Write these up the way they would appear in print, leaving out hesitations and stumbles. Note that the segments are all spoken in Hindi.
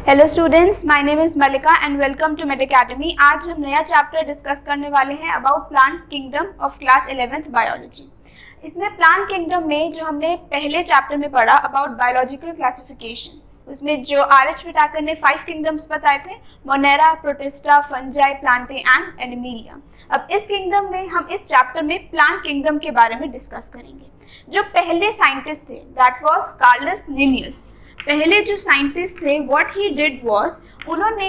Hello students, my name is Mallika and welcome to med academy. आज हम नया चैप्टर डिस्कस करने वाले हैं about plant kingdom of class 11th biology. इसमें प्लांट किंगडम में जो हमने पहले चैप्टर में पढ़ा अबाउट बायोलॉजिकल क्लासिफिकेशन, उसमें जो आर.एच. विटाकर ने 5 किंगडम्स बताए थे, Monera, protista, fungi, Plantae and Animalia. अब इस किंगडम में हम इस चैप्टर में प्लांट किंगडम के बारे में डिस्कस करेंगे। जो पहले साइंटिस्ट थे दैट वाज कार्लस लिनियस। पहले जो साइंटिस्ट थे व्हाट ही डिड वाज, उन्होंने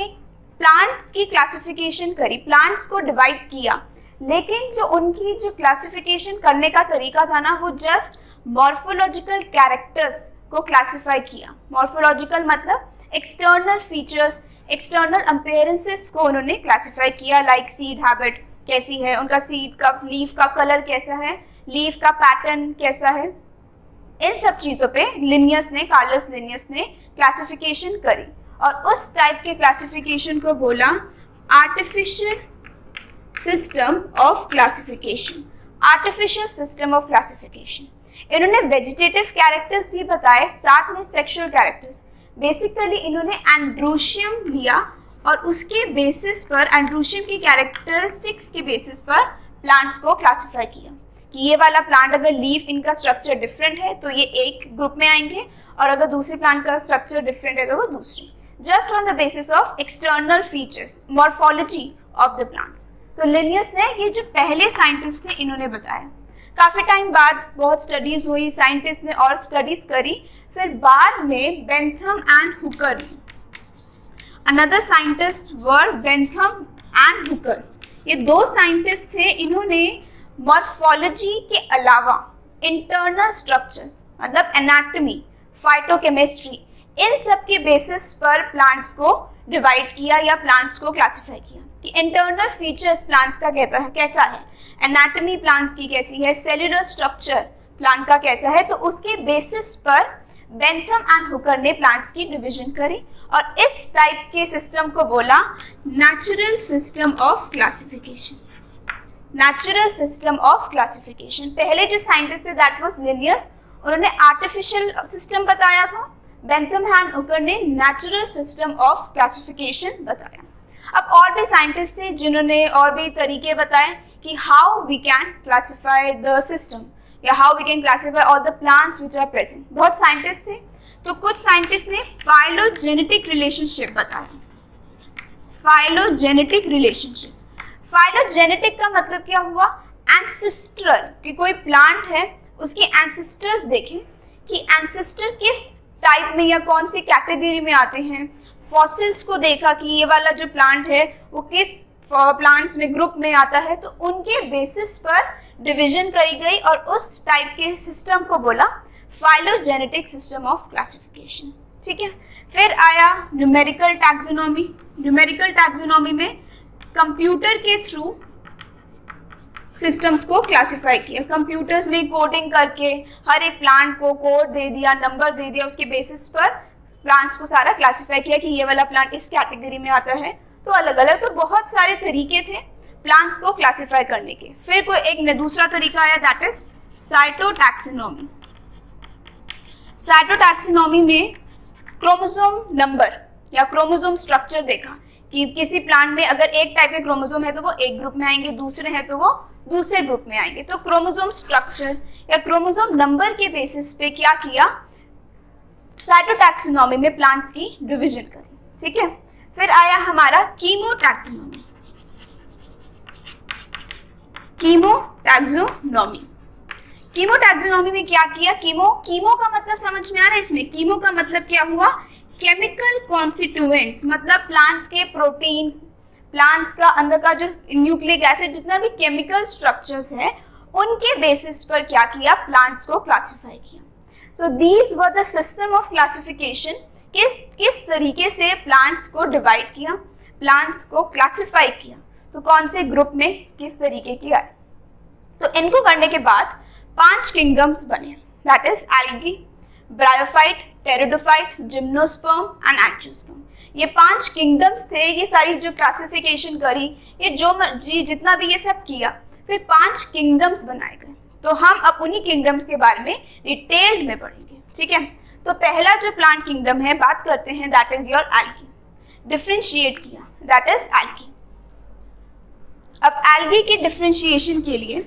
प्लांट्स की क्लासिफिकेशन करी, प्लांट्स को डिवाइड किया, लेकिन जो उनकी जो क्लासिफिकेशन करने का तरीका था ना, वो जस्ट मॉर्फोलॉजिकल कैरेक्टर्स को क्लासिफाई किया। मॉर्फोलॉजिकल मतलब एक्सटर्नल फीचर्स, एक्सटर्नल अपीयरेंसेस को उन्होंने क्लासिफाई किया, लाइक सीड हैबिट कैसी है, उनका सीड का लीफ का कलर कैसा है, लीफ का पैटर्न कैसा है, इन सब चीजों पे कार्लस लिनियस ने क्लासिफिकेशन करी और उस टाइप के क्लासिफिकेशन को बोला artificial system of classification. Artificial system of classification. इन्होंने वेजिटेटिव कैरेक्टर्स भी बताए, साथ में सेक्सुअल कैरेक्टर्स। बेसिकली इन्होंने एंड्रोशियम लिया और उसके बेसिस पर, एंड्रोशियम की कैरेक्टरिस्टिक्स के बेसिस पर प्लांट्स को क्लासिफाई किया कि ये वाला प्लांट अगर लीफ इनका स्ट्रक्चर डिफरेंट है तो ये एक ग्रुप में आएंगे, और अगर दूसरे प्लांट का स्ट्रक्चर डिफरेंट है तो वो दूसरी, just on the basis of external features, morphology of the plants. तो लिनियस ने, ये जो पहले साइंटिस्ट थे, इन्होंने बताया। काफी टाइम बाद बहुत स्टडीज हुई, साइंटिस्ट ने और स्टडीज करी, फिर बाद में Bentham and Hooker, another scientist were Bentham and Hooker. ये दो साइंटिस्ट थे, इन्होंने मॉर्फोलॉजी के अलावा इंटरनल स्ट्रक्चर्स मतलब एनाटॉमी, फाइटोकेमिस्ट्री, इन सब के बेसिस पर प्लांट्स को डिवाइड किया या प्लांट्स को क्लासिफाई किया कि इंटरनल फीचर्स प्लांट्स का कैसा है, एनाटॉमी प्लांट्स की कैसी है, सेल्यूलर स्ट्रक्चर प्लांट का कैसा है। तो उसके बेसिस पर बेंथम एंड हुकर ने प्लांट्स की डिवीजन करी और इस टाइप के सिस्टम को बोला natural system of classification. Natural system of classification. पहले जो साइंटिस्ट थे दैट वाज लिनियस, उन्होंने आर्टिफिशियल सिस्टम बताया था, बेंथम एंड हुकर ने नेचुरल सिस्टम ऑफ क्लासिफिकेशन बताया। अब और भी साइंटिस्ट थे जिन्होंने और भी तरीके बताए कि how we can classify the system या how we can classify all the plants which are present. बहुत साइंटिस्ट थे, तो कुछ साइंटिस्ट ने फाइलोजेनेटिक रिलेशनशिप बताया। फाइलोजेनेटिक रिलेशनशिप, फाइलोजेनेटिक का मतलब क्या हुआ, एंसेस्ट्रल, कि कोई प्लांट है उसके एंसेस्टर्स देखें कि एंसेस्टर किस टाइप में या कौन सी कैटेगरी में आते हैं। फॉसिल्स को देखा कि ये वाला जो प्लांट है वो किस प्लांट्स में, ग्रुप में आता है, तो उनके बेसिस पर डिवीजन करी गई और उस टाइप के सिस्टम को बोला फाइलोजेनेटिक सिस्टम ऑफ क्लासिफिकेशन। ठीक है, फिर आया न्यूमेरिकल टैक्सोनॉमी। न्यूमेरिकल टैक्सोनॉमी में कंप्यूटर के थ्रू सिस्टम्स को क्लासिफाई किया। कंप्यूटर्स में कोडिंग करके हर एक प्लांट को कोड दे दिया, नंबर दे दिया, उसके बेसिस पर प्लांट्स को सारा क्लासिफाई किया कि ये वाला प्लांट इस कैटेगरी में आता है। तो अलग अलग, तो बहुत सारे तरीके थे प्लांट्स को क्लासिफाई करने के। फिर कोई एक दूसरा तरीका आया दैट इज साइटोटैक्सोनॉमी। साइटोटैक्सोनॉमी में क्रोमोसोम नंबर या क्रोमोसोम स्ट्रक्चर देखा कि किसी प्लांट में अगर एक टाइप के क्रोमोसोम है तो वो एक ग्रुप में आएंगे, दूसरे हैं तो वो दूसरे ग्रुप में आएंगे। तो क्रोमोसोम स्ट्रक्चर या क्रोमोसोम नंबर के बेसिस पे क्या किया, साइटोटैक्सोनॉमी में प्लांट्स की डिवीजन करी। ठीक है, फिर आया हमारा कीमोटैक्सोनॉमी। कीमोटैक्सोनॉमी, कीमोटैक्सोनॉमी में क्या किया, कीमो का मतलब समझ में आ रहा है इसमें, कीमो का मतलब क्या हुआ, केमिकल कॉन्स्टिट्यूएंट्स, मतलब प्लांट्स के प्रोटीन, प्लांट्स का अंदर का जो न्यूक्लिक एसिड, जितना भी केमिकल स्ट्रक्चर्स है, उनके बेसिस पर क्या किया, प्लांट्स को क्लासिफाई किया। So these were the system of classification. किस तरीके से प्लांट्स को डिवाइड किया, प्लांट्स को क्लासिफाई किया, तो कौन से ग्रुप में किस तरीके की आए। तो इनको करने के बाद 5 किंगडम्स बने, that is algae, bryophyte, pteridophyte, gymnosperm and angiosperm. ये 5 किंगडम्स थे। ये सारी जो क्लासिफिकेशन करी, ये जो जितना भी ये सब किया, फिर 5 किंगडम्स बनाए गए। तो हम अब उन्हीं किंगडम्स के बारे में डिटेल्ड में पढ़ेंगे। ठीक है, तो पहला जो प्लांट किंगडम है बात करते हैं, that is your algae. Differentiate किया, दैट इज एल्गी। अब एल्गी की डिफरेंशिएशन के लिए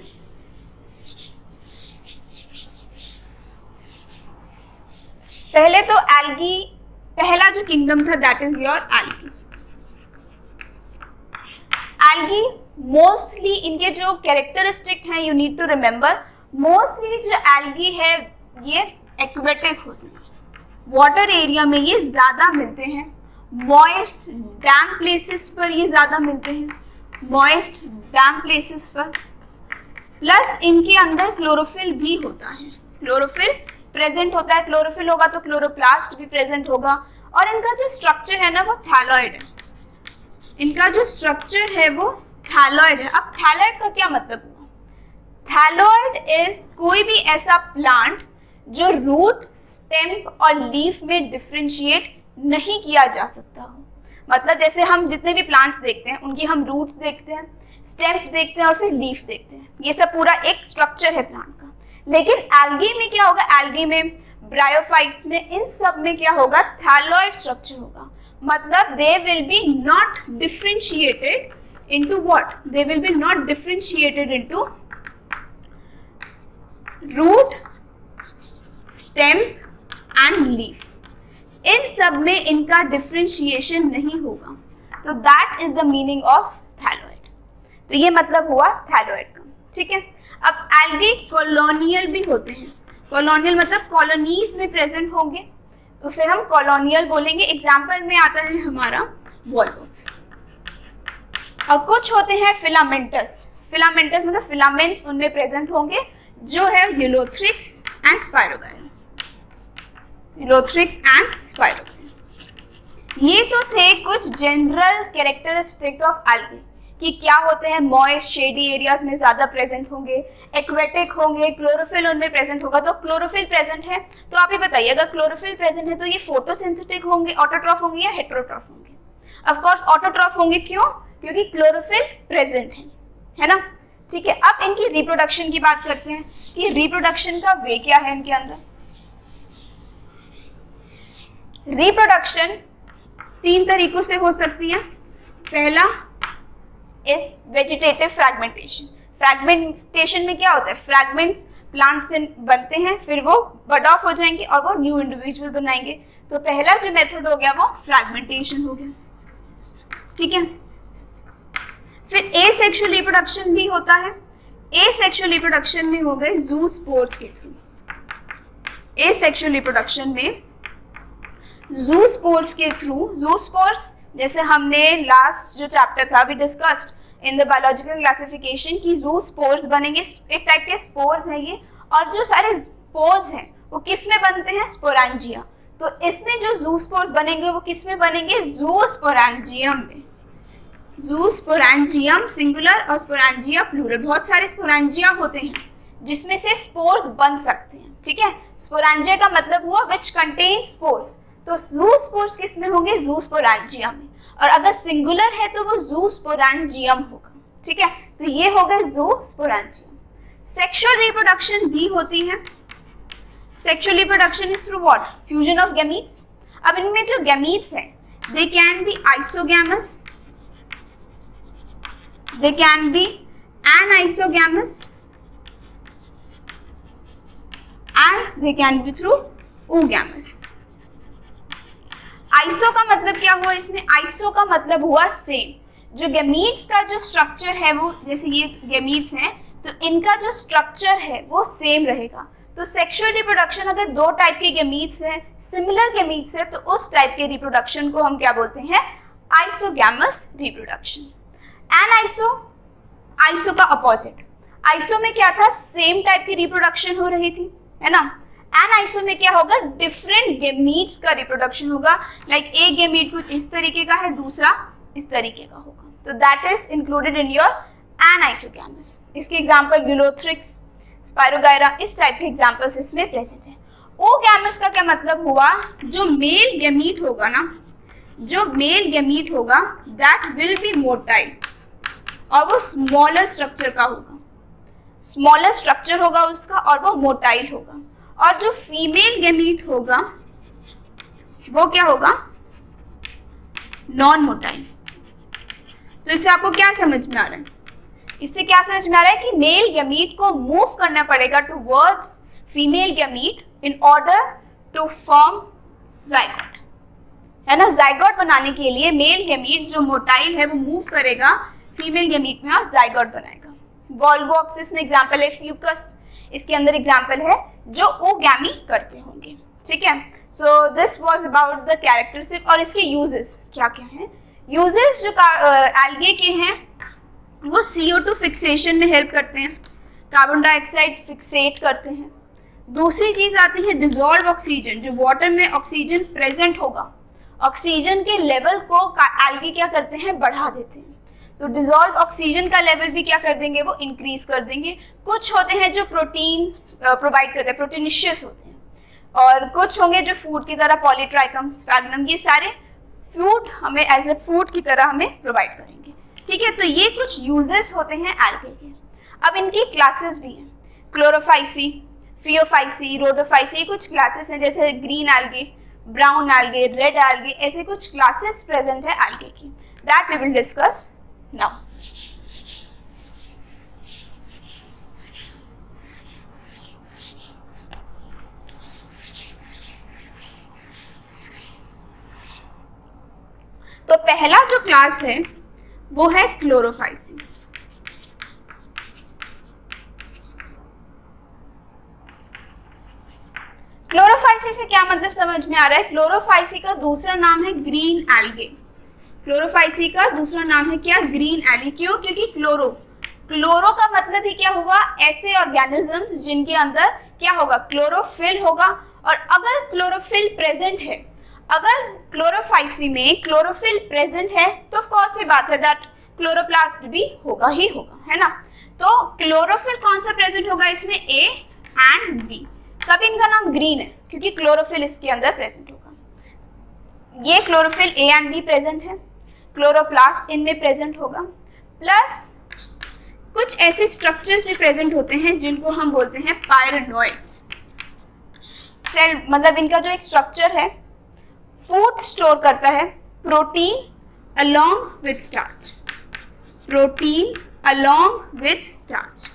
पहले तो एल्गी, पहला जो किंगडम था that is your algae. Algae mostly इनके जो कैरेक्टरिस्टिक हैं, you need to remember, mostly जो एल्गी है ये एक्वेटिक होते हैं, वाटर एरिया में ये ज्यादा मिलते हैं, मॉइस्ट डैम प्लेसेस पर ये ज्यादा मिलते हैं, मॉइस्ट डैम प्लेसेस पर। प्लस इनके अंदर क्लोरोफिल भी होता है, क्लोरोफिल प्रेजेंट होता है, क्लोरोफिल होगा तो क्लोरोप्लास्ट भी प्रेजेंट होगा। और इनका जो स्ट्रक्चर है ना वो थैलॉइड है, इनका जो स्ट्रक्चर है वो थैलॉइड है। अब थैलॉइड का क्या मतलब हुआ? थैलॉइड इज कोई भी ऐसा प्लांट जो रूट, स्टेम और लीफ में डिफरेंशिएट नहीं किया जा सकता हो। मतलब जैसे हम जितने भी प्लांट्स देखते हैं उनकी हम रूट्स देखते हैं, स्टेम देखते हैं और फिर लीफ देखते हैं, ये सब पूरा एक स्ट्रक्चर है प्लांट का। लेकिन एल्गी में क्या होगा? एल्गी में, ब्रायोफाइट्स में, इन सब में क्या होगा? थैलॉइड स्ट्रक्चर होगा। मतलब दे will B not differentiated into what? They will be not differentiated into root, stem and leaf. इन सब में इनका डिफरेंशिएशन नहीं होगा, तो that is the meaning of thalloid. तो ये मतलब हुआ थैलॉइड का, ठीक है। अब एल्गी कॉलोनियल भी होते हैं, कॉलोनियल मतलब कॉलोनीज में प्रेजेंट होंगे, उसे हम कॉलोनियल बोलेंगे। एग्जाम्पल में आता है हमारा वॉलवॉक्स। और कुछ होते हैं फिलामेंटस, फिलामेंटस मतलब फिलामेंट्स उनमें प्रेजेंट होंगे, जो है Ulothrix and spirogyra, Ulothrix and spirogyra. ये तो थे कुछ जनरल कैरेक्टरिस्टिक ऑफ एल्गी कि क्या होते हैं, मॉइस्ट शेडी एरियाज में ज्यादा प्रेजेंट होंगे, एक्वेटिक होंगे, क्लोरोफिल उनमें प्रेजेंट होगा। तो क्लोरोफिल प्रेजेंट है तो आप ही बताइए, अगर क्लोरोफिल प्रेजेंट है तो ये फोटोसिंथेटिक होंगे, ऑटोट्रॉफ होंगे या हेटेरोट्रॉफ होंगे? ऑफ कोर्स ऑटोट्रॉफ होंगे। क्यों? क्योंकि क्लोरोफिल प्रेजेंट है ना, ठीक है। अब इनकी रिप्रोडक्शन की बात करते हैं कि रिप्रोडक्शन का वे क्या है इनके अंदर। रिप्रोडक्शन 3 तरीकों से हो सकती है। पहला इज वेजिटेटिव फ्रैगमेंटेशन। फ्रैगमेंटेशन में क्या होता है? फ्रैगमेंट्स प्लांट से बनते हैं, फिर वो बड ऑफ हो जाएंगे और वो न्यू इंडिविजुअल बनाएंगे। तो पहला जो मेथड हो गया वो फ्रैगमेंटेशन हो गया, ठीक है। फिर एसेक्सुअल रिप्रोडक्शन भी होता है। एसेक्सुअल रिप्रोडक्शन में हो गए ज़ूस्पोर्स के थ्रू। एसेक्सुअल रिप्रोडक्शन में ज़ूस्पोर्स के थ्रू, ज़ूस्पोर्स जैसे हमने लास्ट जो चैप्टर था भी discussed in the biological classification की ज़ूस्पोर्स बनेंगे, एक टाइप के स्पोर्स हैं ये। और जो सारे स्पोर्स हैं वो किस में बनते हैं? स्पोरेंजिया। तो इसमें जो ज़ूस्पोर्स बनेंगे वो किस में बनेंगे? ज़ूस्पोरेंजियम में। ज़ूस्पोरेंजियम सिंगुलर और स्पोरेंजिया प्लूरल। बहुत सारे स्पोरेंजिया होते हैं जिसमें से स्पोर्स बन सकते हैं, ठीक है। स्पोरेंजिया का मतलब हुआ विच कंटेन स्पोर्स, तो ज़ूस्पोर्स किस में होंगे? ज़ूस्पोरेंजिया में। और अगर सिंगुलर है तो वो ज़ूस्पोरेंजियम होगा, ठीक है। तो ये हो गए ज़ूस्पोरेंजियम। सेक्सुअल रिप्रोडक्शन भी होती है। Sexual reproduction is through what? Fusion of gametes. अब इनमें जो गैमीट्स हैं they can be isogamous, they can be anisogamous and they can be through oogamous। Iso का मतलब क्या हुआ इसमें? आइसो का मतलब हुआ सेम। जो गैमीट्स का जो स्ट्रक्चर है वो, जैसे ये गैमीट्स हैं तो इनका जो स्ट्रक्चर है वो सेम रहेगा। तो सेक्सुअल रिप्रोडक्शन अगर 2 टाइप के गैमीट्स हैं, सिमिलर गैमीट्स है, तो उस टाइप के रिप्रोडक्शन को हम क्या बोलते हैं? Isogamous reproduction. एनाइसो, आइसो का अपोजिट। आइसो में क्या था? सेम टाइप की रिप्रोडक्शन हो रही थी, है ना। एनाइसो में क्या होगा? डिफरेंट गैमीट्स का रिप्रोडक्शन होगा। लाइक एक गैमीट कुछ इस तरीके का है, दूसरा इस तरीके का होगा, तो that is included in your anisogamous. इसके एग्जांपल यूलोथ्रिक्स, स्पाइरोगायरा, इस टाइप के एग्जांपल्स इसमें प्रेजेंट है। ओगैमस का क्या मतलब हुआ? जो मेल गैमीट होगा ना, जो मेल गैमीट होगा दैट विल बी मोटाइल और वो स्मॉलर स्ट्रक्चर का होगा, स्मॉलर स्ट्रक्चर होगा उसका और वो मोटाइल होगा। और जो फीमेल गैमीट होगा वो क्या होगा, नॉन मोटाइल। तो इससे आपको क्या समझ में आ रहा है, इससे क्या समझ में आ रहा है कि मेल गैमीट को मूव करना पड़ेगा towards female gamete in order to form zygote, है ना। जाइगोट बनाने के लिए मेल गैमीट जो मोटाइल है वो मूव करेगा फीमेल गैमीट में और जाइगोट बनाएगा। वॉल्वोऑक्सिस में एग्जांपल है फ्यूकस, इसके अंदर एग्जांपल है जो ओगैमी करते होंगे, ठीक है। सो this was about the characteristic. और इसके यूजेस क्या क्या हैं। यूजेस जो एल्गे के हैं वो CO2 फिक्सेशन में हेल्प करते हैं, कार्बन डाइऑक्साइड फिक्सेट करते हैं। दूसरी चीज आती है डिसॉल्व ऑक्सीजन, जो वाटर में ऑक्सीजन प्रेजेंट होगा, ऑक्सीजन के लेवल को एल्गे क्या करते हैं, बढ़ा देते हैं। तो डिसॉल्व ऑक्सीजन का लेवल भी क्या कर देंगे, वो इंक्रीज कर देंगे। कुछ होते हैं जो प्रोटीन प्रोवाइड करते हैं, प्रोटीनिशियस होते हैं, और कुछ होंगे जो फूड की तरह, पॉलीट्राइकम, स्फैग्नम, ये सारे फूड हमें एज ए फूड की तरह हमें प्रोवाइड करेंगे, ठीक है। तो ये कुछ यूजेस होते हैं एल्गे के। अब इनकी क्लासेस भी हैं, क्लोरोफाइसी, फियोफाइसी, रोडोफाइसी, कुछ क्लासेस हैं, जैसे green algae, brown algae, red algae, ऐसे कुछ क्लासेस प्रेजेंट है एल्गे की, that we will discuss now. तो पहला जो क्लास है वो है क्लोरोफाइसी। क्लोरोफाइसी से क्या मतलब समझ में आ रहा है। क्लोरोफाइसी का दूसरा नाम है ग्रीन एल्गे। क्लोरोफाइसी का दूसरा नाम है क्या, ग्रीन एल्गे। क्यों, क्योंकि क्लोरो, क्लोरो का मतलब ही क्या हुआ, ऐसे ऑर्गेनिजम्स जिनके अंदर क्या होगा, क्लोरोफिल होगा। और अगर क्लोरोफिल प्रेजेंट है, अगर क्लोरोफाइसी में क्लोरोफिल प्रेजेंट है तो कौन सी बात है, दैट क्लोरोप्लास्ट भी होगा ही होगा, है ना। तो क्लोरोफिल कौन सा प्रेजेंट होगा इसमें, ए एंड बी, तभी इनका नाम ग्रीन है, क्योंकि क्लोरोफिल इसके अंदर प्रेजेंट होगा। ये chlorophyll A and b present है, क्लोरोप्लास्ट इनमें प्रेजेंट होगा, प्लस कुछ ऐसे स्ट्रक्चर्स भी प्रेजेंट होते हैं जिनको हम बोलते हैं पायरेनोइड्स। सेल मतलब इनका जो एक स्ट्रक्चर है, फूड स्टोर करता है protein along with starch, protein along with starch.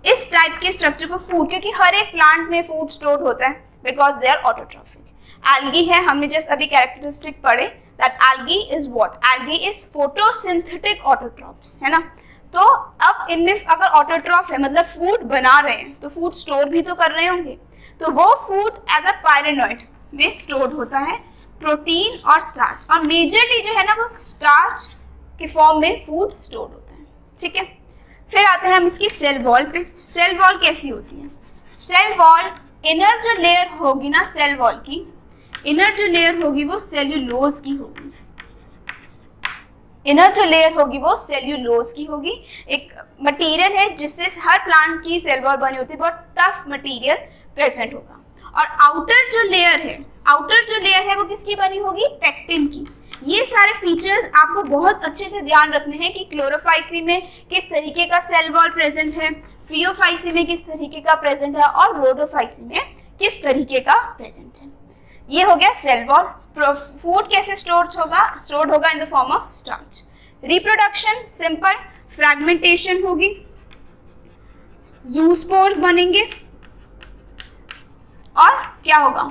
इस टाइप के स्ट्रक्चर को फूड, क्योंकि हर एक प्लांट में फूड स्टोर होता है because they are autotrophic. Algae है, हमने जस्ट अभी कैरेक्टरिस्टिक पढ़े that algae is what, algae is photosynthetic autotrophs, है ना। तो अब इनमें अगर ऑटोट्रॉफ है मतलब फूड बना रहे हैं तो फूड स्टोर भी तो कर रहे होंगे, तो वो फूड एज अ पायरेनोइड में स्टोर होता है, प्रोटीन और स्टार्च, और मेजरली जो है ना वो स्टार्च के फॉर्म में फूड स्टोर होता है, ठीक है। फिर आते हैं हम इसकी सेल वॉल पे। सेल वॉल कैसी होती है, सेल वॉल इनर जो लेयर होगी ना सेल वॉल की, इनर जो लेयर होगी वो सेल्यूलोज की होगी, इनर जो लेयर होगी वो सेल्यूलोज की होगी। एक मटेरियल है जिससे हर प्लांट की सेल वॉल बनी होती है, बहुत टफ मटेरियल प्रेजेंट होगा। और आउटर जो लेयर है, आउटर जो लेयर है वो किसकी बनी होगी, पेक्टिन की। ये सारे फीचर्स आपको बहुत अच्छे से ध्यान रखने हैं कि क्लोरोफाइसी में किस तरीके का सेल वॉल प्रेजेंट है, फियोफाइसी में किस तरीके का प्रेजेंट है, और रोडोफाइसी में किस तरीके का प्रेजेंट है। ये हो गया सेल वॉल। फूड कैसे स्टोर्ड होगा in the form of starch. Reproduction simple, fragmentation होगी, ज़ूस्पोर्स बनेंगे, और क्या होगा,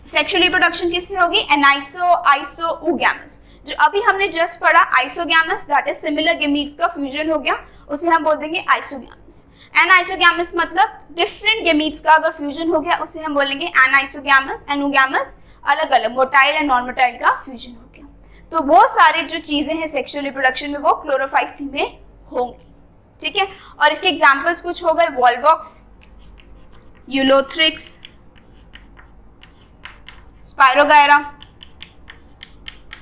सेक्सुअल रिप्रोडक्शन किससे होगी, आइसोगैमस। जो अभी हमने जस्ट पढ़ा isogamous, that is similar gametes का फ्यूजन हो गया, उसे हम बोल देंगे आइसोगैमस। एनाइसोगैमस मतलब डिफरेंट गैमीट्स का अगर फ्यूजन हो गया उसे हम बोलेंगे एनाइसोगैमस। एनोगैमस अलग अलग, मोटाइल एंड नॉन मोटाइल का फ्यूजन हो गया। तो वो सारे जो चीजें हैं सेक्सुअल रिप्रोडक्शन में वो क्लोरोफाइसी में होंगी, ठीक है। और इसके एग्जांपल्स कुछ हो गए, वॉल्वॉक्स, यूलोथ्रिक्स, स्पायरोगायरा,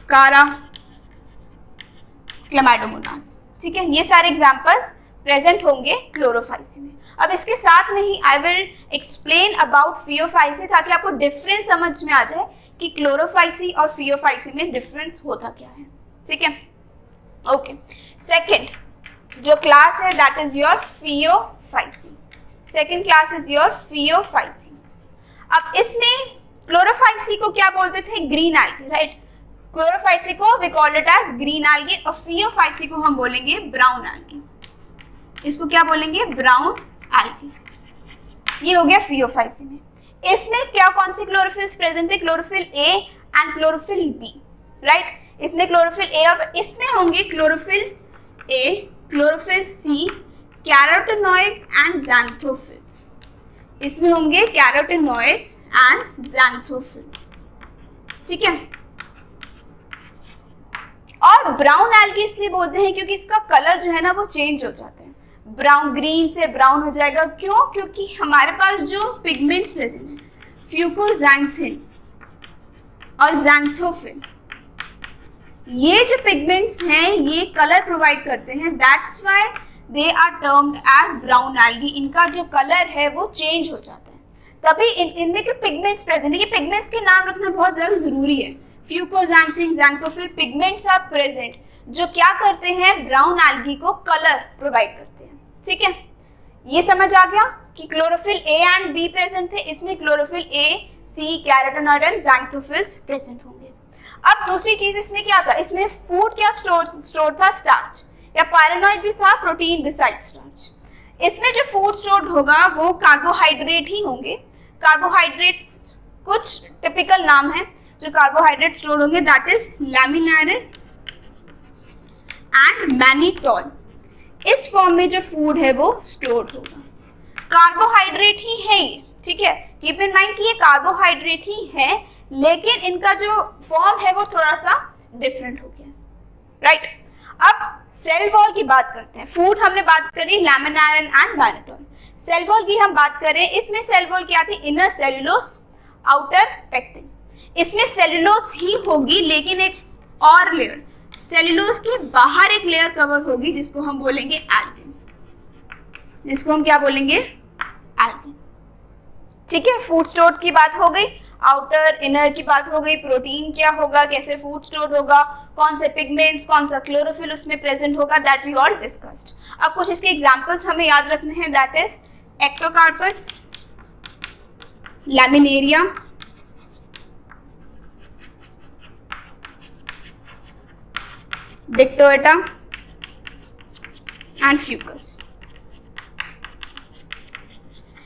कारा, क्लैमाइडोमोनास, ठीक है। ये सारे एग्जांपल्स प्रेजेंट होंगे क्लोरोफाइसी में। अब इसके साथ में ही I will explain about Phaeophyceae, ताकि आपको डिफरेंस समझ में आ जाए कि क्लोरोफाइसी और फियोफाइसी में डिफरेंस होता क्या है, ठीक है। ओके, सेकंड जो क्लास है that is your phaeophyceae. Second class is your phaeophyceae. अब इसमें क्लोरोफाइसी को क्या बोलते थे? Green algae, right. क्लोरोफाइसी को we called it as green algae और फियोफाइसी को हम बोलेंगे ब्राउन एल्गी। इसको क्या बोलेंगे? Brown algae. ये हो गया फियोफाइसी में। इसमें क्या कौन सी क्लोरोफिल्स प्रेजेंट थे? Chlorophyll A and chlorophyll B, right. इसमें क्लोरोफिल ए और इसमें होंगे chlorophyll a, chlorophyll c, carotenoids and xanthophylls. इसमें होंगे कैरोटेनॉइड्स एंड ज़ैंथोफिल्स, ठीक है। और ब्राउन एल्गी इसलिए बोलते हैं क्योंकि इसका कलर जो है ना वो चेंज हो जाता है, ब्राउन, ग्रीन से ब्राउन हो जाएगा। क्यों? क्योंकि हमारे पास जो पिगमेंट्स प्रेजेंट है, फ्यूकोज़ैंथिन और ज़ैंथोफिन, ये जो पिगमेंट्स हैं ये कलर प्रोवाइड करते हैं। That's why they are termed as brown algae. इनका जो कलर है वो चेंज हो जाता है, तभी इनमें के पिगमेंट्स प्रेजेंट है। ये पिगमेंट्स के नाम रखना बहुत ज़्यादा ज़रूरी है। Fucoxanthin, xanthophyll pigments are present जो क्या करते हैं? ब्राउन एल्गी को कलर प्रोवाइड करते हैं, ठीक है। ये समझ आ गया कि chlorophyll A and b present थे, इसमें chlorophyll a, c, carotenoid and xanthophylls present होंगे। अब दूसरी चीज इसमें क्या था? इसमें फूड क्या स्टोर था? स्टार्च, या पायरेनॉइड भी था, प्रोटीन बिसाइड स्टार्च। इसमें जो फूड स्टोर होगा वो कार्बोहाइड्रेट ही होंगे। कार्बोहाइड्रेट्स कुछ टिपिकल नाम है जो कार्बोहाइड्रेट स्टोर होंगे, दैट इज लैमिनारिन एंड मैनिटोल। इस फॉर्म में जो फूड है वो स्टोर होगा। कार्बोहाइड्रेट ही है ये, ठीक है। कीप इन माइंड कि ये कार्बोहाइड्रेट ही है, लेकिन इनका जो फॉर्म है वो थोड़ा सा डिफरेंट हो गया, राइट। अब सेल वॉल की बात करते हैं। फूड हमने बात करी, लैमिनारिन एंड मैनिटोल। सेल वॉल की हम बात करें, इसमें सेल वॉल क्या थी? Inner cellulose, outer pectin. इसमें सेल्यूलोज ही होगी, लेकिन एक और लेयर, सेल्यूलोज के बाहर एक लेयर कवर होगी जिसको हम बोलेंगे एल्गिन। जिसको हम क्या बोलेंगे? एल्गिन, ठीक है। फूड स्टोर की बात हो गई, आउटर इनर की बात हो गई, प्रोटीन क्या होगा, कैसे फूड स्टोर होगा, कौन से पिगमेंट्स, कौन सा क्लोरोफिल उसमें प्रेजेंट होगा, दैट वी ऑल डिस्कस्ड। अब कुछ इसके एग्जांपल्स हमें याद रखने हैं, that is Ectocarpus, Laminaria, Dictyota and Fucus.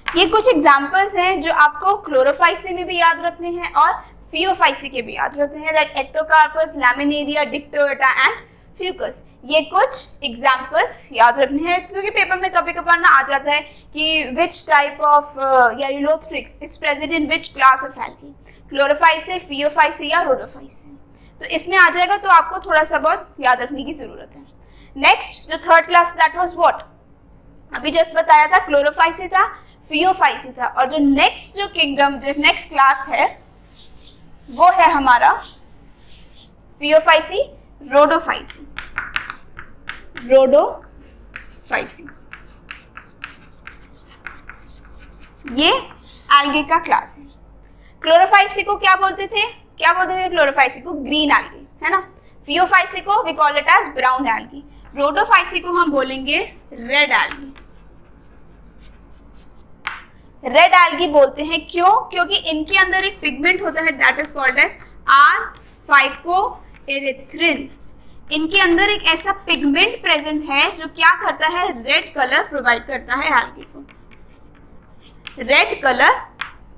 ये कुछ एग्जांपल्स हैं जो आपको क्लोरोफाइसी में भी याद रखने हैं और फियोफाइसी के भी याद रखने हैं, that Ectocarpus, Laminaria, Dictyota and Fucus. ये कुछ एग्जांपल्स याद रखने हैं क्योंकि पेपर में कभी कभार ना आ जाता है कि which type of Ulothrix is present in which class of algae, Chlorophyceae, Phaeophyceae या रोडोफाइसी। तो इसमें आ जाएगा, तो आपको थोड़ा सा बहुत याद रखने की जरूरत है। नेक्स्ट जो third class, that was what? अभी जस्ट बताया था, क्लोरोफाइसी था, फियोफाइसी था, और जो नेक्स्ट जो किंगडम, जो नेक्स्ट क्लास है वो है हमारा फियोफाइसी, रोडोफाइसी। रोडोफाइसी ये एल्गी का क्लास है। क्लोरोफाइसी को क्या बोलते थे? क्या बोलते थे क्लोरोफाइसी को? ग्रीन एल्गी, है ना। फियोफाइसी को we call it as brown algae. Rhodophyceae को हम बोलेंगे रेड एल्गी। रेड एल्गी बोलते हैं क्यों? क्योंकि इनके अंदर एक पिगमेंट होता है दैट इज कॉल्ड एज R-फाइकोएरिथ्रिन। इनके अंदर एक ऐसा पिगमेंट प्रेजेंट है जो क्या करता है? रेड कलर प्रोवाइड करता है एल्गी को। रेड कलर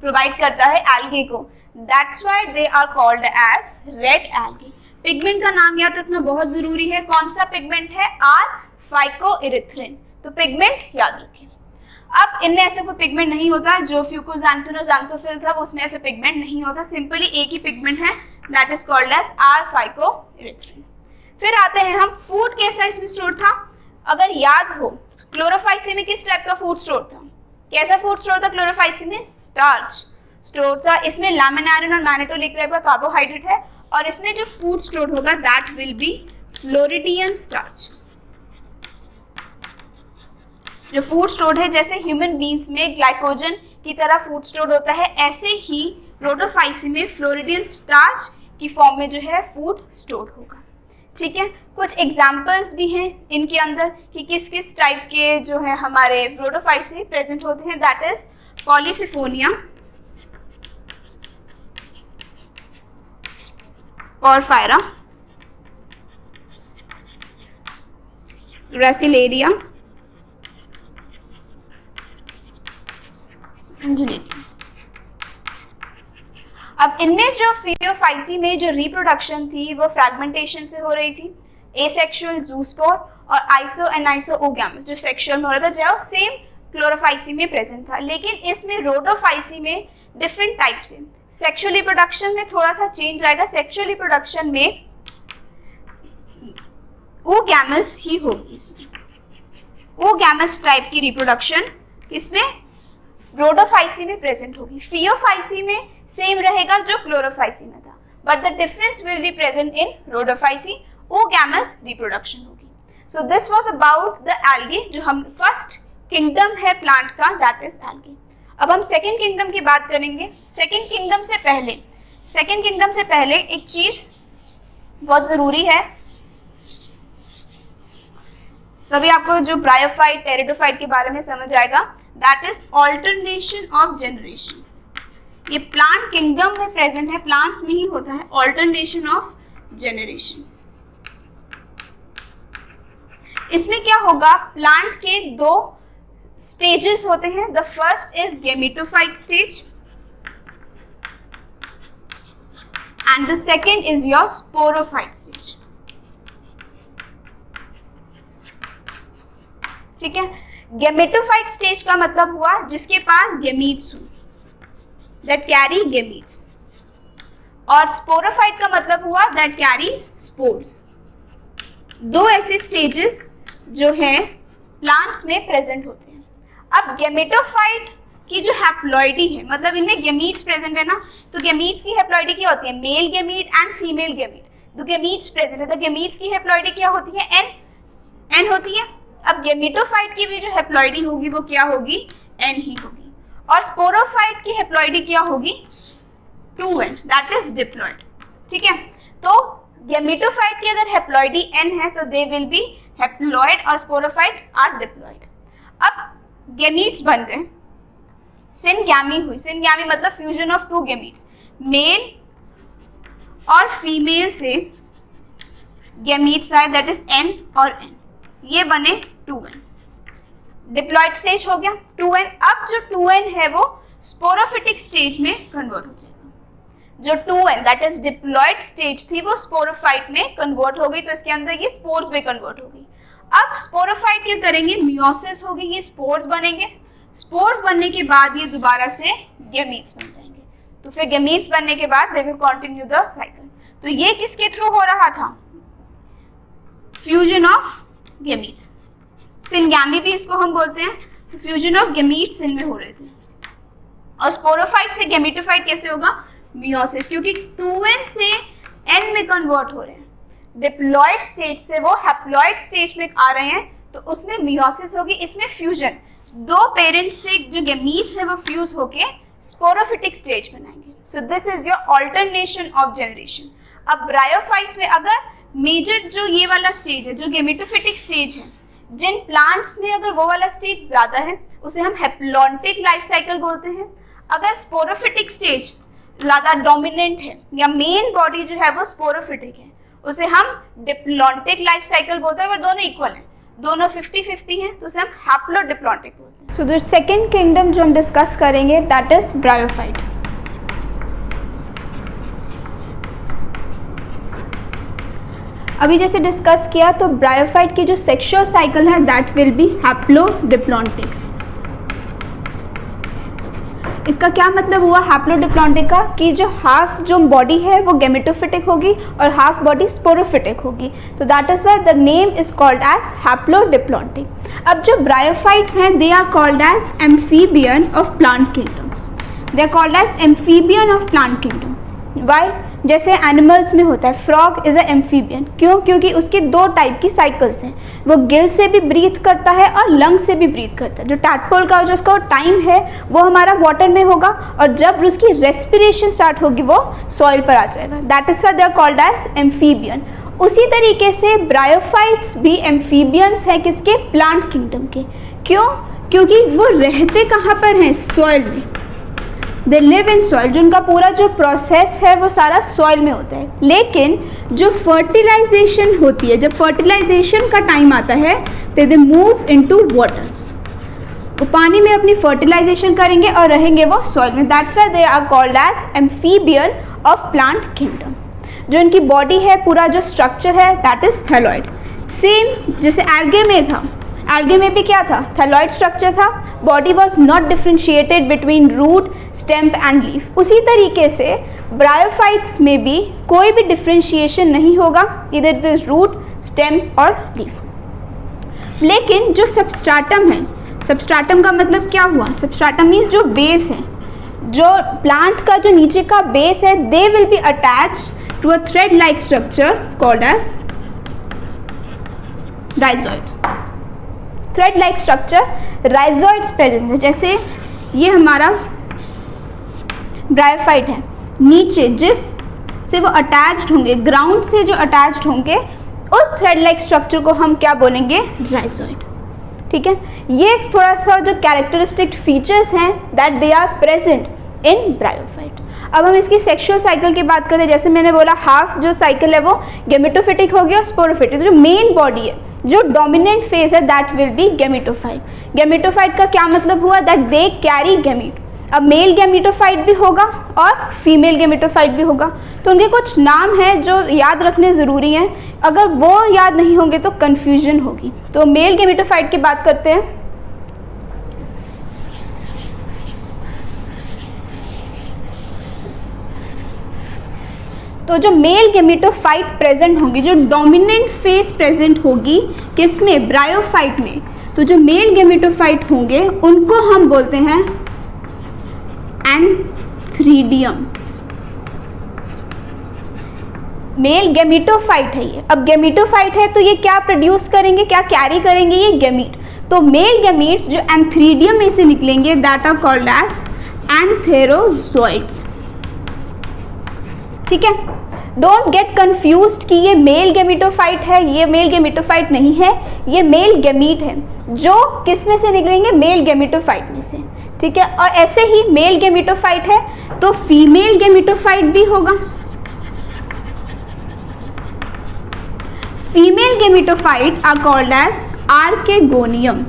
प्रोवाइड करता है एल्गी को, that's why they are called as red algae. Pigment का नाम याद रखना बहुत जरूरी है। कौन सा पिगमेंट है? R-फाइकोएरिथ्रिन। तो पिगमेंट याद रखें। अब इनमें ऐसा कोई पिगमेंट नहीं होता, जो फ्यूकोज़ैंथिन और ज़ैंथोफिल था वो उसमें ऐसा पिगमेंट नहीं होता, सिंपली एक ही पिगमेंट है दैट इज कॉल्ड एज R-फाइकोएरिथ्रिन। फिर आते हैं हम, फूड कैसा इसमें स्टोर था? अगर याद हो, क्लोरोफाइसी में किस टाइप का फूड स्टोर था? कैसा फूड स्टोर था क्लोरोफाइसी में? स्टार्च स्टोर था। इसमें लैमिनारिन और मैनिटोल एक टाइप का कार्बोहाइड्रेट है, और इसमें जो फूड स्टोर होगा that will be floridean starch. जो फूड स्टोर है, जैसे ह्यूमन बींग्स में ग्लाइकोजन की तरह फूड स्टोर होता है, ऐसे ही रोडोफाइसी में फ्लोरिडियन स्टार्च की फॉर्म में जो है फूड स्टोर होगा, ठीक है। कुछ एग्जाम्पल्स भी हैं इनके अंदर कि किस किस टाइप के जो है हमारे रोडोफाइसी प्रेजेंट होते हैं, that is Polysiphonia, Porphyra, Gracilaria, and Gelidium. अब इनमें जो फियोफाइसी में जो रिप्रोडक्शन थी वो फ्रैगमेंटेशन से हो रही थी। एसेक्सुअल जूस्पोर और आइसो एनाइसो ओगैमस जो सेक्सुअल में हो रहा था, जो सेम क्लोरोफाइसी में प्रेजेंट था। लेकिन इसमें रोडोफाइसी में डिफरेंट टाइप से सेक्सुअल रिप्रोडक्शन में थोड़ा सा चेंज आएगा। सेक्सुअल रिप्रोडक्शन में ओगैमस ही होगी, इसमें ओगैमस टाइप की रिप्रोडक्शन इसमें रोडोफाइसी में प्रेजेंट होगी। फियोफाइसी में सेम रहेगा जो क्लोरोफाइसी में था, but the difference will be present in Rhodophyceae. Oogamous reproduction होगी। So this was about the algae, जो हम फर्स्ट किंगडम है प्लांट का, दैट इज एल्गी। अब हम सेकेंड किंगडम की बात करेंगे। सेकेंड किंगडम से पहले एक चीज बहुत जरूरी है, तभी आपको जो ब्रायोफाइट टेरिडोफाइट के बारे में समझ आएगा, that is alternation of generation. ये प्लांट किंगडम में प्रेजेंट है, प्लांट्स में ही होता है ऑल्टरनेशन ऑफ जनरेशन। इसमें क्या होगा, प्लांट के दो स्टेजेस होते हैं। The first is gametophyte stage and the second is your sporophyte stage. ठीक है, गेमेटोफाइट स्टेज का मतलब हुआ जिसके पास गेमीट्स हो, दैट कैरी गेमीट्स, और स्पोरोफाइट का मतलब हुआ दैट कैरीज स्पोर्स। दो ऐसे स्टेजेस जो है प्लांट्स में प्रेजेंट होते हैं। अब गेमेटोफाइट की जो हैप्लॉइडी है, मतलब इनमें गेमीट्स प्रेजेंट है ना, तो गेमीट्स की हैप्लॉइडी क्या होती है, male gamete and female gamete. तो गेमीट्स प्रेजेंट है तो गेमीट्स की हैप्लॉइडी क्या होती है, एन होती है। अब गेमेटोफाइट की भी जो हैप्लॉइडी होगी वो क्या होगी, एन ही होगी। और स्पोरोफाइट की हैप्लॉइडी क्या होगी, 2n, दैट इज डिप्लॉइड। ठीक है, तो गेमेटोफाइट की अगर हैप्लॉइडी n है तो दे विल बी हैप्लॉइड और स्पोरोफाइट आर डिप्लॉइड। अब गेमीट्स बन गए, सिनगैमी हुई। सिनगैमी मतलब fusion of two gametes, male और फीमेल से गेमीट्स आए, दैट इज n और n, ये बने 2n। डिप्लॉइड स्टेज हो गया 2n। अब जो 2n है वो स्पोरोफिटिक स्टेज में कन्वर्ट हो जाएगा। जो 2n that is diploid stage थी वो स्पोरोफाइट में कन्वर्ट हो गई, तो इसके अंदर ये स्पोर्स में कन्वर्ट हो गई। अब स्पोरोफाइट क्या करेंगे, मियोसिस होगी, ये स्पोर्स बनेंगे। स्पोर्स बनने के बाद ये दोबारा से गेमीट्स बन जाएंगे। तो फिर गेमीट्स बनने के बाद they will continue the cycle. तो ये किसके थ्रू हो रहा था, फ्यूजन ऑफ गेमीट्स। सिनगैमी भी इसको हम बोलते हैं, तो फ्यूजन ऑफ गेमीट्स इनमें हो रहे थे। और स्पोरोफाइट से गेमेटोफाइट कैसे होगा, मियोसिस, क्योंकि 2n से n में कन्वर्ट हो रहे हैं। डिप्लॉइड स्टेज से वो हैप्लॉइड स्टेज में आ रहे हैं, तो उसमें मियोसिस होगी। इसमें फ्यूजन, दो पेरेंट्स से जो गेमीट्स है वो फ्यूज होके स्पोरोफिटिक स्टेज बनाएंगे। So this is your alternation of generation. अब ब्रायोफाइट्स में अगर मेजर जो ये वाला स्टेज है, जो गेमेटोफिटिक स्टेज है, जिन प्लांट्स में अगर वो वाला स्टेज ज्यादा है उसे हम हैप्लॉन्टिक लाइफ साइकिल बोलते हैं। अगर स्पोरोफिटिक स्टेज ज्यादा डोमिनेंट है या मेन बॉडी जो है वो स्पोरोफिटिक है, उसे हम डिप्लॉन्टिक लाइफ साइकिल बोलते हैं। अगर दोनों इक्वल हैं, दोनों 50-50 हैं, तो उसे हम हैप्लोडिप्लॉन्टिक बोलते हैं। सो द सेकेंड किंगडम जो हम डिस्कस करेंगे दैट इज ब्रायोफाइट। अभी जैसे डिस्कस किया तो ब्रायोफाइट की जो सेक्सुअल साइकिल है दैट विल बी हैप्लोडिप्लॉन्टिक। इसका क्या मतलब हुआ हैप्लोडिप्लॉन्टिक का, कि जो हाफ जो बॉडी है वो गेमेटोफिटिक होगी और हाफ बॉडी स्पोरोफिटिक होगी। तो that is why the name is called as haplodiplontic. अब जो ब्रायोफाइट्स हैं they are called as amphibian of plant kingdom. They are called as amphibian of plant kingdom. Why, जैसे एनिमल्स में होता है फ्रॉग इज अ एम्फीबियन, क्यों, क्योंकि उसकी दो टाइप की साइकिल्स हैं, वो गिल से भी ब्रीथ करता है और लंग से भी ब्रीथ करता है। जो टैडपोल का जो उसका टाइम है वो हमारा वाटर में होगा, और जब उसकी रेस्पिरेशन स्टार्ट होगी वो सॉइल पर आ जाएगा। That is why they are called as amphibian. उसी तरीके से ब्रायोफाइट्स भी एम्फीबियंस है किसके, प्लांट किंगडम के। क्यों, क्योंकि वो रहते कहाँ पर हैं, सॉइल में। दे लिव इन सॉइल, जो उनका पूरा जो प्रोसेस है वो सारा सॉइल में होता है। लेकिन जो फर्टिलाइजेशन होती है, जब फर्टिलाइजेशन का टाइम आता है तो दे मूव इनटू वाटर, वो पानी में अपनी फर्टिलाइजेशन करेंगे और रहेंगे वो सॉइल में। That's why they are called as amphibian of plant kingdom. जो इनकी बॉडी है, पूरा जो स्ट्रक्चर है, दैट इज थैलॉइड। सेम जैसे एल्गे में था, एल्गे में भी क्या था, थैलॉइड स्ट्रक्चर था। Body was not differentiated between root, stem and leaf. उसी तरीके से ब्रायोफाइट्स में भी कोई भी डिफ्रेंशिएशन नहीं होगा, इधर इट इज रूट, स्टेम और लीफ। लेकिन जो सबस्ट्राटम है, सबस्ट्राटम का मतलब क्या हुआ, सबस्ट्राटम मीन्स जो बेस है, जो प्लांट का जो नीचे का बेस है, they will be attached to a thread like structure called as rhizoid. Thread like structure rhizoids present है। जैसे ये हमारा ब्रायोफाइट है, नीचे जिस से वो अटैच्ड होंगे, ग्राउंड से जो अटैच्ड होंगे, उस थ्रेड लाइक स्ट्रक्चर को हम क्या बोलेंगे, राइजोइड। ठीक है, ये थोड़ा सा जो कैरेक्टरिस्टिक फीचर्स हैं that they are present in bryophyte. अब हम इसकी सेक्सुअल साइकिल की बात करें, जैसे मैंने बोला हाफ जो साइकिल है वो गेमेटोफिटिक होगी और स्पोरोफिटिक। जो मेन बॉडी है, जो डोमिनेंट फेज है, that will be gametophyte. Gametophyte का क्या मतलब हुआ, दैट दे कैरी गेमीट। अब मेल गेमेटोफाइट भी होगा और फीमेल गेमेटोफाइट भी होगा, तो उनके कुछ नाम हैं जो याद रखने ज़रूरी हैं। अगर वो याद नहीं होंगे तो कन्फ्यूजन होगी। तो मेल गेमेटोफाइट की बात करते हैं। तो जो मेल गेमेटोफाइट प्रेजेंट होगी, जो डोमिनेंट फेज प्रेजेंट होगी किसमें, ब्रायोफाइट में, तो जो मेल गेमेटोफाइट होंगे उनको हम बोलते हैं एंथ्रीडियम। मेल गेमेटोफाइट है ये। अब गेमेटोफाइट है तो ये क्या प्रोड्यूस करेंगे, क्या कैरी करेंगे, ये गेमीट। तो मेल गेमीट्स जो एंथ्रीडियम में से निकलेंगे दैट आर कॉल्ड एज एंथेरोजोइड्स। ठीक है, डोंट गेट कंफ्यूज्ड कि ये मेल गेमेटोफाइट है, ये मेल गेमेटोफाइट नहीं है, ये मेल गेमीट है जो किस में से निकलेंगे, मेल गेमेटोफाइट में से। ठीक है, और ऐसे ही मेल गेमेटोफाइट है तो फीमेल गेमेटोफाइट भी होगा। Female gametophyte are called as archegonium.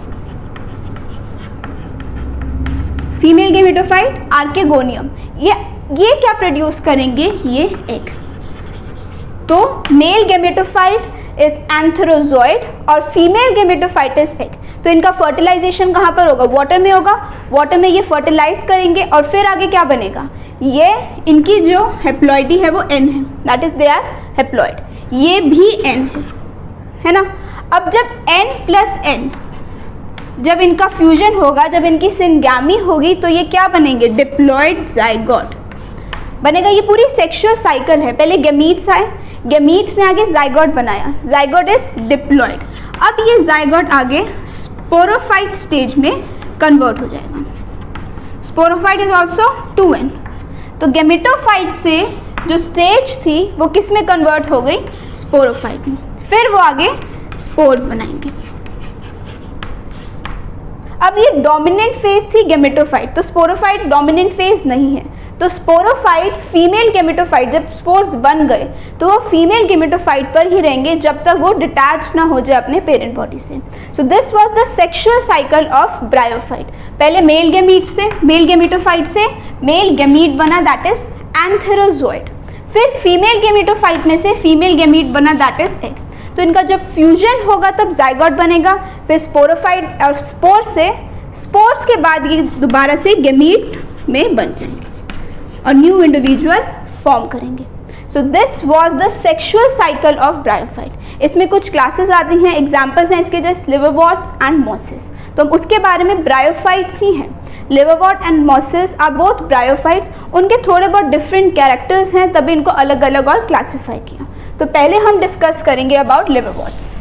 Female gametophyte archegonium. ये क्या प्रोड्यूस करेंगे, ये एग। तो मेल गेमेटोफाइट इज एंथेरोजोइड और फीमेल गेमेटोफाइट इज एग। तो इनका फर्टिलाइजेशन कहाँ पर होगा, वाटर में होगा। वाटर में ये फर्टिलाइज करेंगे और फिर आगे क्या बनेगा, ये इनकी जो हेप्लॉइडी है वो एन है, that is they are haploid. ये भी एन है ना। अब जब एन प्लस एन, जब इनका फ्यूजन होगा, जब इनकी सिंगैमी होगी, तो ये क्या बनेंगे, डिप्लॉइड जाइगोट बनेगा। ये पूरी सेक्सुअल साइकिल है। पहले गेमीट्स आए, गेमीट्स ने आगे जाइगोट बनाया, जाइगोट इज डिप्लॉइड। अब ये जाइगोट आगे स्पोरोफाइट स्टेज में कन्वर्ट हो जाएगा। Sporophyte is also 2n। तो गेमेटोफाइट से जो स्टेज थी वो किस में कन्वर्ट हो गई, स्पोरोफाइट में। फिर वो आगे स्पोर्स बनाएंगे। अब ये डोमिनेंट फेज थी गेमेटोफाइट, तो स्पोरोफाइट डोमिनेंट फेज नहीं है। तो स्पोरोफाइट फीमेल गेमेटोफाइट, जब स्पोर्स बन गए तो वो फीमेल गेमेटोफाइट पर ही रहेंगे जब तक वो डिटैच ना हो जाए अपने पेरेंट बॉडी से। सो this was the sexual cycle of bryophyte. पहले मेल गेमीट से, मेल गेमेटोफाइट से मेल गेमीट बना, दैट इज एंथेरोजोइड। फिर फीमेल गेमेटोफाइट में से फीमेल गेमीट बना, दैट इज एग। तो इनका जब फ्यूजन होगा तब जाइगोट बनेगा, फिर स्पोरोफाइट और स्पोर से, स्पोर्स के बाद ये दोबारा से गेमीट में बन जाएंगे और न्यू इंडिविजुअल फॉर्म करेंगे। सो this was the sexual cycle of bryophyte. इसमें कुछ क्लासेस आती हैं, एग्जाम्पल्स हैं इसके, जैसे लिवरवॉर्ट्स एंड मॉसेस। तो हम उसके बारे में, ब्रायोफाइट्स ही हैं। Liverwort and mosses are both bryophytes. उनके थोड़े बहुत डिफरेंट कैरेक्टर्स हैं, तभी इनको अलग अलग और क्लासीफाई किया। तो पहले हम डिस्कस करेंगे अबाउट लिवरवॉर्ट्स।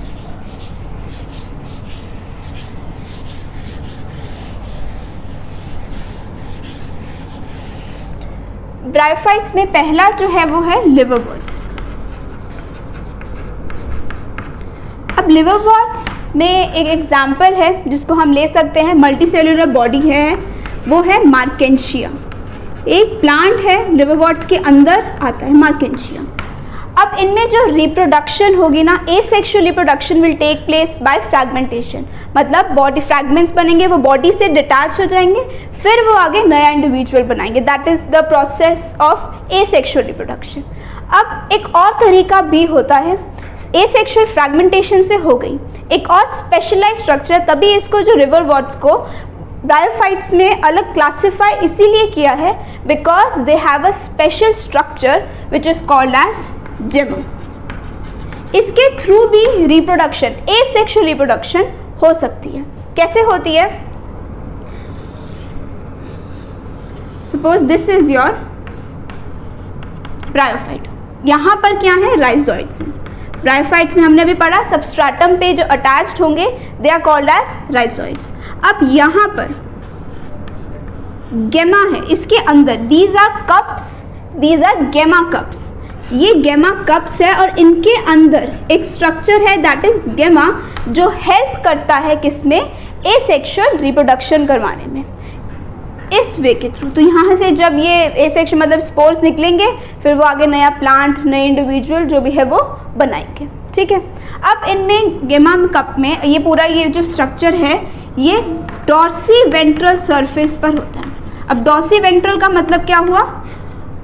ब्रायोफाइट्स में पहला जो है वो है लिवरवॉर्ट्स। अब लिवरवॉर्ट्स में एक एग्जाम्पल है जिसको हम ले सकते हैं, मल्टीसेल्युलर बॉडी है, वो है मार्केंशिया। एक प्लांट है लिवरवॉर्ट्स के अंदर आता है मार्केंशिया। अब इनमें जो रिप्रोडक्शन होगी ना, asexual reproduction will take place by fragmentation, मतलब बॉडी फ्रैगमेंट्स बनेंगे, वो बॉडी से डिटैच हो जाएंगे, फिर वो आगे नया इंडिविजुअल बनाएंगे। That is the process of asexual reproduction. अब एक और तरीका भी होता है, एसेक्सुअल फ्रैगमेंटेशन से हो गई, एक और स्पेशलाइज्ड स्ट्रक्चर, तभी इसको जो रिवरवॉर्ट्स को ब्रायोफाइट्स में अलग क्लासिफाई इसीलिए किया है because they have a special structure which is called as gemma. इसके थ्रू भी रिप्रोडक्शन, एसेक्सुअल रिप्रोडक्शन हो सकती है। कैसे होती है? Suppose this is your bryophyte, यहाँ पर क्या है? राइजोइड्स हैं। ब्रायोफाइट्स में हमने भी पढ़ा सबस्ट्रेटम पे जो अटैच्ड होंगे they are called as rhizoids. अब यहाँ पर गेमा है, इसके अंदर these are cups, these are gemma cups, ये गेमा कप्स है और इनके अंदर एक स्ट्रक्चर है दैट इज गेमा जो हेल्प करता है किसमें? एसेक्सुअल रिप्रोडक्शन करवाने में, इस वे के थ्रू। तो यहाँ से जब ये एसेक्सुअल मतलब स्पोर्स निकलेंगे, फिर वो आगे नया प्लांट, नए इंडिविजुअल जो भी है वो बनाएंगे। ठीक है, अब इनमें गेमा कप में ये पूरा ये जो स्ट्रक्चर है ये डॉर्सी वेंट्रल सरफेस पर होता है। अब डॉर्सी वेंट्रल का मतलब क्या हुआ?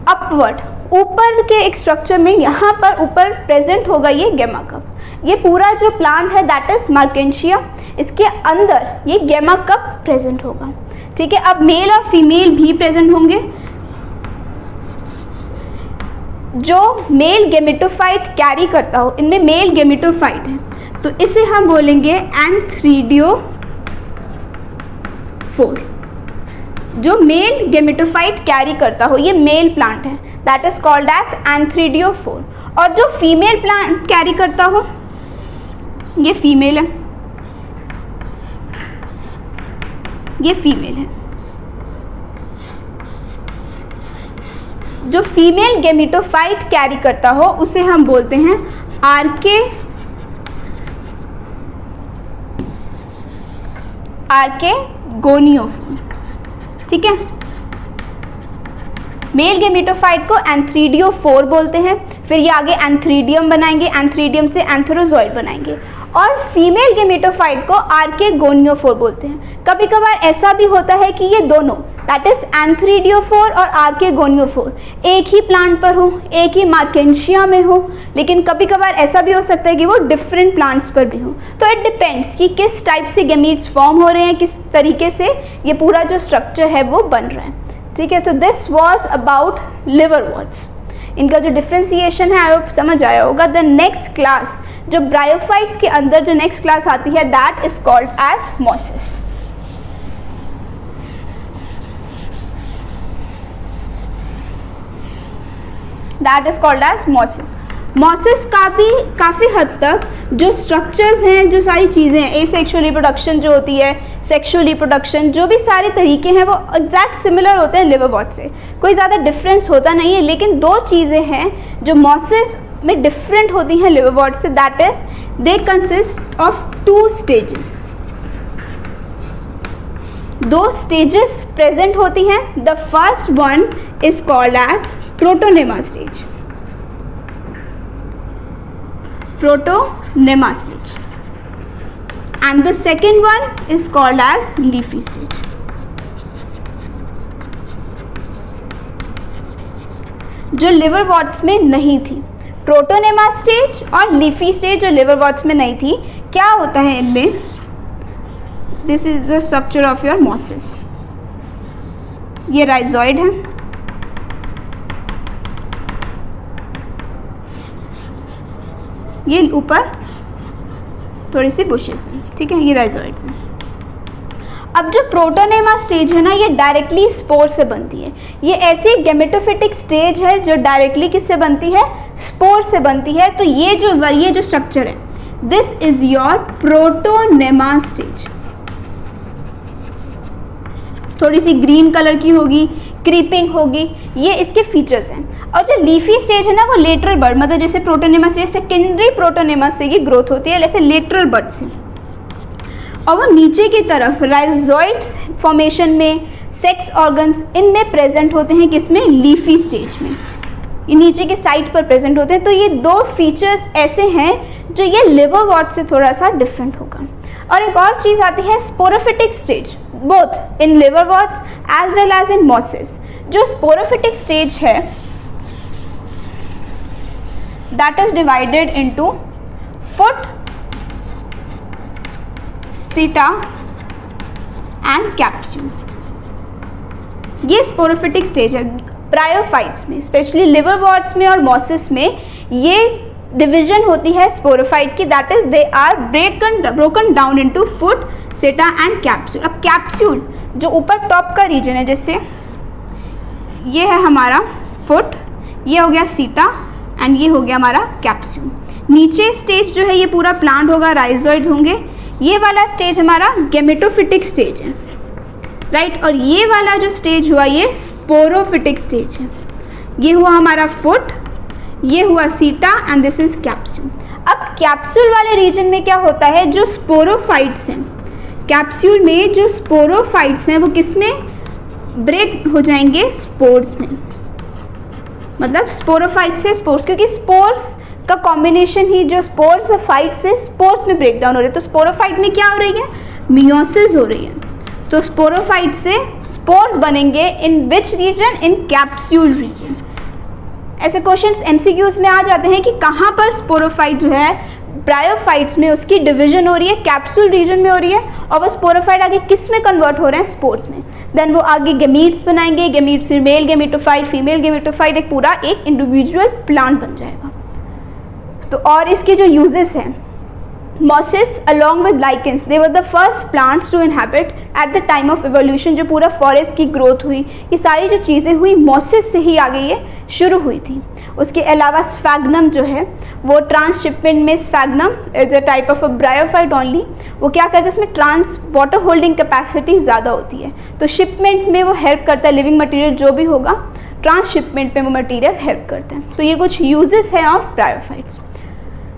अपवर्ड, ऊपर के एक स्ट्रक्चर में यहाँ पर ऊपर प्रेजेंट होगा ये गेमा कप। ये पूरा जो प्लांट है दैट इज मार्केंशिया, इसके अंदर ये गेमा कप प्रेजेंट होगा। ठीक है, अब मेल और फीमेल भी प्रेजेंट होंगे। जो मेल गेमेटोफाइट कैरी करता हो, इनमें मेल गेमेटोफाइट है तो इसे हम बोलेंगे एंथ्रीडियोफोर। जो मेल गेमेटोफाइट कैरी करता हो, ये मेल प्लांट है, दैट इज कॉल्ड एज एंथ्रीडियोफोर। और जो फीमेल प्लांट कैरी करता हो ये फीमेल है, ये फीमेल है। जो फीमेल गेमेटोफाइट कैरी करता हो उसे हम बोलते हैं आर्केगोनियोफोर। ठीक है, मेल गेमेटोफाइट को एंथ्रीडियोफोर बोलते हैं, फिर ये आगे एंथ्रीडियम बनाएंगे, एंथ्रीडियम से एंथेरोजॉइड बनाएंगे, और फीमेल गेमेटोफाइट को आर्केगोनियोफोर बोलते हैं। कभी कभार ऐसा भी होता है कि ये दोनों दैट इज एंथ्रीडियोफोर और आर्केगोनियोफोर एक ही प्लांट पर हो, एक ही मार्केंशिया में हो, लेकिन कभी कभार ऐसा भी हो सकता है कि वो डिफरेंट प्लांट्स पर भी हो। तो इट डिपेंड्स कि किस टाइप से गेमीट्स फॉर्म हो रहे हैं, किस तरीके से ये पूरा जो स्ट्रक्चर है वो बन रहा है। ठीक है, तो दिस वॉज अबाउट लिवरवॉर्ट्स। इनका जो डिफ्रेंसिएशन है आप समझ आया होगा। द नेक्स्ट क्लास जो ब्रायोफाइट्स के अंदर जो नेक्स्ट क्लास आती है that is called as mosses. That is called as mosses. Mosses का भी काफ़ी हद तक जो स्ट्रक्चर्स हैं, जो सारी चीज़ें हैं, एसेक्सुअल रिप्रोडक्शन जो होती है, सेक्सुअल रिप्रोडक्शन, जो भी सारे तरीके हैं वो एग्जैक्ट सिमिलर होते हैं लिवरवॉर्ट से, कोई ज़्यादा डिफरेंस होता नहीं है। लेकिन दो चीज़ें हैं जो मॉसिस में डिफरेंट होती हैं लिवरवॉर्ट से, that is they consist of 2 stages. 2 stages present होती हैं। The first one is called as protonema stage, protonema stage, and the second one is called as leafy stage. जो लिवरवॉर्ट्स में नहीं थी, प्रोटोनेमा स्टेज और लीफी स्टेज जो लिवरवॉर्ट्स में नहीं थी, क्या होता है इनमें? This is the structure of your mosses. ये राइजोइड है, ये ऊपर थोड़ी सी बुशेस हैं। ठीक है, ये राइजोइड्स हैं। अब जो प्रोटोनेमा स्टेज है ना, ये डायरेक्टली स्पोर से बनती है। ये ऐसी गेमेटोफिटिक स्टेज है जो डायरेक्टली किससे बनती है? स्पोर से बनती है। तो ये जो स्ट्रक्चर है, this is your protonema stage. थोड़ी सी ग्रीन कलर की होगी, क्रीपिंग होगी, ये इसके फीचर्स हैं। और जो लीफी स्टेज है ना, वो लेटरल बर्ड, मतलब जैसे प्रोटोनेमा स्टेज सेकेंडरी प्रोटोनेमा से ये ग्रोथ होती है, जैसे लेटरल बर्ड से, और वो नीचे की तरफ राइजोइड्स फॉर्मेशन में सेक्स ऑर्गन्स इनमें प्रेजेंट होते हैं किसमें, लीफी स्टेज में, ये नीचे के साइड पर प्रेजेंट होते हैं। तो ये दो फीचर्स ऐसे हैं जो ये लिवरवॉर्ट से थोड़ा सा डिफरेंट होगा। और एक और चीज़ आती है sporophytic stage, both in liverworts as well as in mosses. जो स्पोरोफिटिक स्टेज है that is divided into foot, seta and capsule. ये स्पोरोफिटिक स्टेज है। ब्रायोफाइट्स में, स्पेशली लिवरवॉर्ट्स में और मॉसेस में, ये डिवीजन होती है स्पोरोफाइट की, that is they are broken down into foot, seta and capsule. अब कैप्सूल जो ऊपर टॉप का रीजन है, जैसे ये है हमारा फुट, ये हो गया सीटा एंड ये हो गया हमारा कैप्सूल। नीचे स्टेज जो है ये पूरा प्लांट होगा, राइजोइड्स होंगे। ये वाला स्टेज हमारा गेमेटोफिटिक स्टेज है, राइट। और ये वाला जो स्टेज हुआ ये स्पोरोफिटिक स्टेज है। ये हुआ हमारा फुट, ये हुआ सीटा एंड दिस इज कैप्सूल। अब कैप्सूल वाले रीजन में क्या होता है, जो स्पोरोफाइट्स हैं, कैप्सूल में जो स्पोरोफाइट्स हैं वो किस में ब्रेक हो जाएंगे, स्पोर्स में। मतलब स्पोरोफाइट से स्पोर्स, क्योंकि स्पोर्स का कॉम्बिनेशन ही जो स्पोर्स फाइट से स्पोर्स में ब्रेक डाउन हो रही है। तो स्पोरोफाइट में क्या हो रही है, मियोसिस हो रही है। तो स्पोरोफाइट से स्पोर्स बनेंगे in which region, in capsule region. ऐसे क्वेश्चंस एमसीक्यूज में आ जाते हैं कि कहाँ पर स्पोरोफाइट जो है ब्रायोफाइट्स में उसकी डिवीजन हो रही है, कैप्सूल रीजन में हो रही है, और वो स्पोरोफाइट आगे किस में कन्वर्ट हो रहे हैं, स्पोर्स में। देन वो आगे गेमीट्स बनाएंगे, गेमीट्स से मेल गेमेटोफाइट, फीमेल गेमेटोफाइट, एक पूरा एक इंडिविजुअल प्लांट बन जाएगा। तो और इसके जो यूजेस हैं, mosses along with lichens they were the first plants to inhabit at the time of evolution। जो पूरा फॉरेस्ट की ग्रोथ हुई, ये सारी जो चीज़ें हुई mosses से ही आगे ये शुरू हुई थी। उसके अलावा स्फैग्नम जो है वो ट्रांसशिपमेंट में, sphagnum is a type of a bryophyte only, वो क्या करते हैं उसमें ट्रांस वाटर होल्डिंग कैपेसिटी ज़्यादा होती है, तो शिपमेंट में वो हेल्प करता है। लिविंग मटीरियल जो भी होगा ट्रांसशिपमेंट में वो मटीरियल हेल्प करते हैं। तो ये कुछ यूजेस हैं of bryophytes.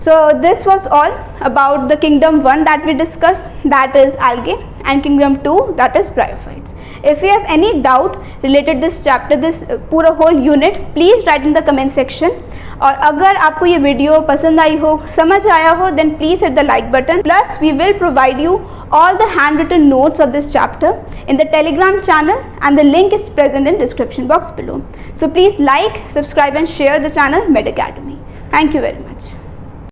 So this was all about the kingdom 1 that we discussed, that is algae, and kingdom 2 that is bryophytes. If you have any doubt related this chapter, this पूरा whole unit, please write in the comment section. और अगर आपको ये वीडियो पसंद आई हो, समझ आया हो, then please hit the like button. Plus we will provide you all the handwritten notes of this chapter in the Telegram channel, and the link is present in description box below. So please like, subscribe and share the channel Med Academy. Thank you very much.